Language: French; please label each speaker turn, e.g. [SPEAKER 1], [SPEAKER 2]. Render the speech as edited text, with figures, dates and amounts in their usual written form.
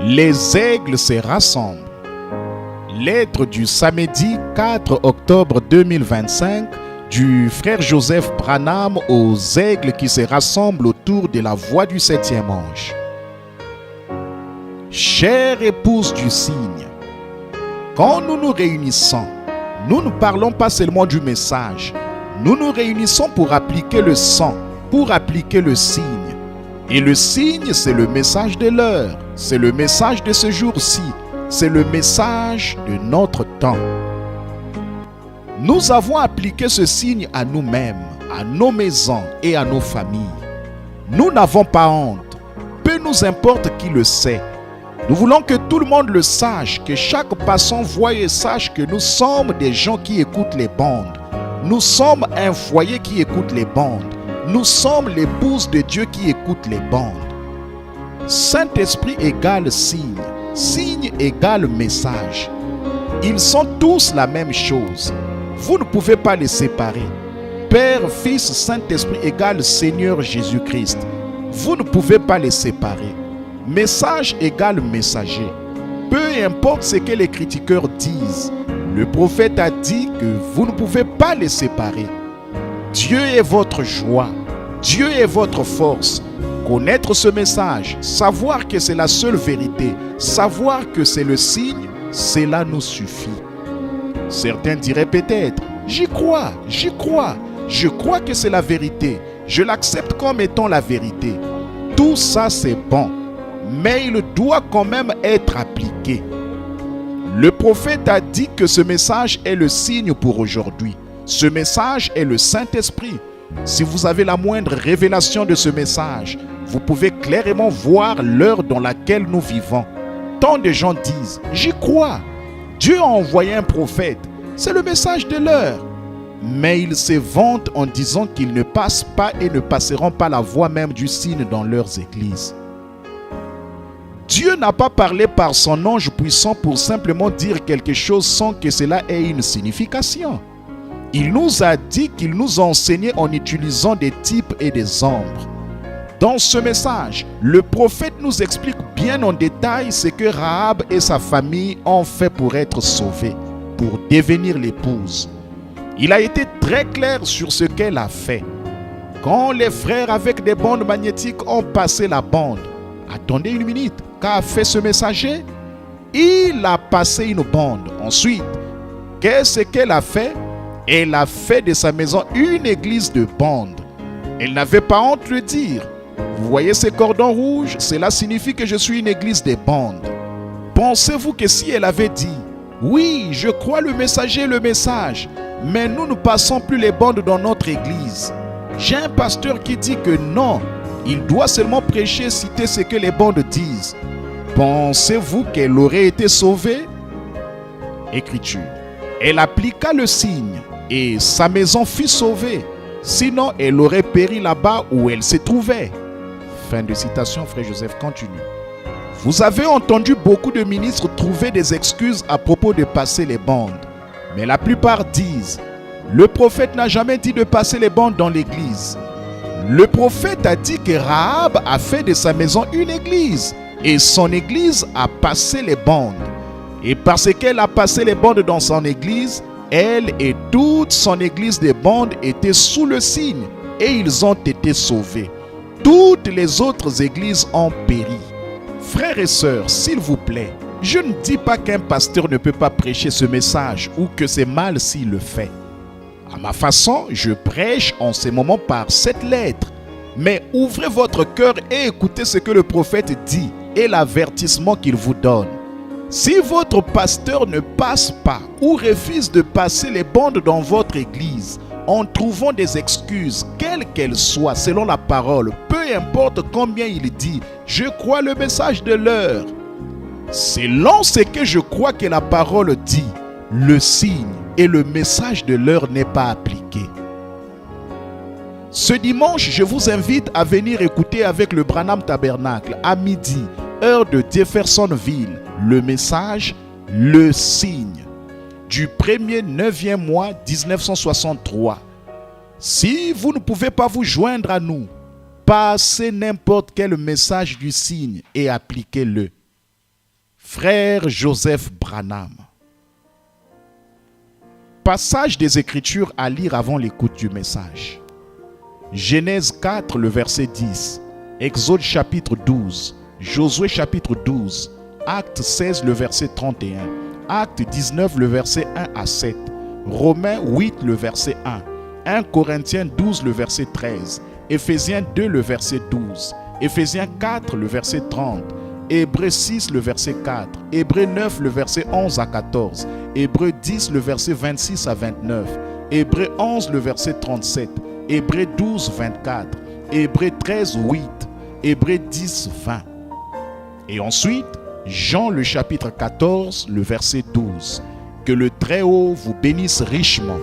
[SPEAKER 1] Les aigles se rassemblent. Lettre du samedi 4 octobre 2025 du frère Joseph Branham aux aigles qui se rassemblent autour de la voix du 7e ange. Chère épouse du cygne, quand nous nous réunissons, nous ne parlons pas seulement du message. Nous nous réunissons pour appliquer le sang, pour appliquer le signe. Et le signe, c'est le message de l'heure, c'est le message de ce jour-ci, c'est le message de notre temps. Nous avons appliqué ce signe à nous-mêmes, à nos maisons et à nos familles. Nous n'avons pas honte, peu nous importe qui le sait. Nous voulons que tout le monde le sache, que chaque passant voie et sache que nous sommes des gens qui écoutent les bandes. Nous sommes un foyer qui écoute les bandes. Nous sommes l'épouse de Dieu qui écoute les bandes. Saint-Esprit égale signe, signe égale message. Ils sont tous la même chose. Vous ne pouvez pas les séparer. Père, Fils, Saint-Esprit égale Seigneur Jésus-Christ. Vous ne pouvez pas les séparer. Message égale messager. Peu importe ce que les critiqueurs disent, le prophète a dit que vous ne pouvez pas les séparer. Dieu est votre joie. Dieu est votre force. Connaître ce message, savoir que c'est la seule vérité, savoir que c'est le signe, cela nous suffit. Certains diraient peut-être, j'y crois, je crois que c'est la vérité, je l'accepte comme étant la vérité. Tout ça c'est bon, mais il doit quand même être appliqué. Le prophète a dit que ce message est le signe pour aujourd'hui. Ce message est le Saint-Esprit. Si vous avez la moindre révélation de ce message, vous pouvez clairement voir l'heure dans laquelle nous vivons. Tant de gens disent, j'y crois. Dieu a envoyé un prophète. C'est le message de l'heure. Mais ils se vantent en disant qu'ils ne passent pas et ne passeront pas la voie même du signe dans leurs églises. Dieu n'a pas parlé par son ange puissant pour simplement dire quelque chose sans que cela ait une signification. Il nous a dit qu'il nous a enseigné en utilisant des types et des ombres. Dans ce message, le prophète nous explique bien en détail ce que Rahab et sa famille ont fait pour être sauvés, pour devenir l'épouse. Il a été très clair sur ce qu'elle a fait. Quand les frères avec des bandes magnétiques ont passé la bande, attendez une minute, qu'a fait ce messager? Il a passé une bande. Ensuite, qu'est-ce qu'elle a fait? Elle a fait de sa maison une église de bandes. Elle n'avait pas honte de le dire. Vous voyez ces cordons rouges? Cela signifie que je suis une église des bandes. Pensez-vous que si elle avait dit, oui, je crois le messager, le message, mais nous ne passons plus les bandes dans notre église. J'ai un pasteur qui dit que non, il doit seulement prêcher, citer ce que les bandes disent. Pensez-vous qu'elle aurait été sauvée? Écriture. Elle appliqua le signe et sa maison fut sauvée. Sinon, elle aurait péri là-bas où elle se trouvait. Fin de citation, frère Joseph continue. Vous avez entendu beaucoup de ministres trouver des excuses à propos de passer les bandes. Mais la plupart disent, le prophète n'a jamais dit de passer les bandes dans l'église. Le prophète a dit que Rahab a fait de sa maison une église. Et son église a passé les bandes. Et parce qu'elle a passé les bandes dans son église, elle et toute son église des bandes étaient sous le signe. Et ils ont été sauvés. Toutes les autres églises ont péri. Frères et sœurs, s'il vous plaît, je ne dis pas qu'un pasteur ne peut pas prêcher ce message ou que c'est mal s'il le fait. À ma façon, je prêche en ce moment par cette lettre. Mais ouvrez votre cœur et écoutez ce que le prophète dit et l'avertissement qu'il vous donne. Si votre pasteur ne passe pas ou refuse de passer les bandes dans votre église en trouvant des excuses, quelles qu'elles soient, selon la parole, peu importe combien il dit, je crois le message de l'heure. Selon ce que je crois que la parole dit, le signe et le message de l'heure n'est pas appliqué. Ce dimanche, je vous invite à venir écouter avec le Branham Tabernacle à midi, heure de Jeffersonville, le message, le signe, du 1er 9e mois 1963. Si vous ne pouvez pas vous joindre à nous, passez n'importe quel message du signe et appliquez-le. Frère Joseph Branham. Passage des Écritures à lire avant l'écoute du message. Genèse 4, le verset 10. Exode chapitre 12. Josué chapitre 12. Acte 16, le verset 31. Acte 19, le verset 1 à 7. Romains 8, le verset 1. 1 Corinthiens 12, le verset 13. Éphésiens 2, le verset 12. Éphésiens 4, le verset 30. Hébreux 6, le verset 4. Hébreux 9, le verset 11 à 14. Hébreux 10, le verset 26 à 29. Hébreux 11, le verset 37. Hébreux 12, 24. Hébreux 13, 8. Hébreux 10, 20. Et ensuite, Jean le chapitre 14, le verset 12. Que le Très-Haut vous bénisse richement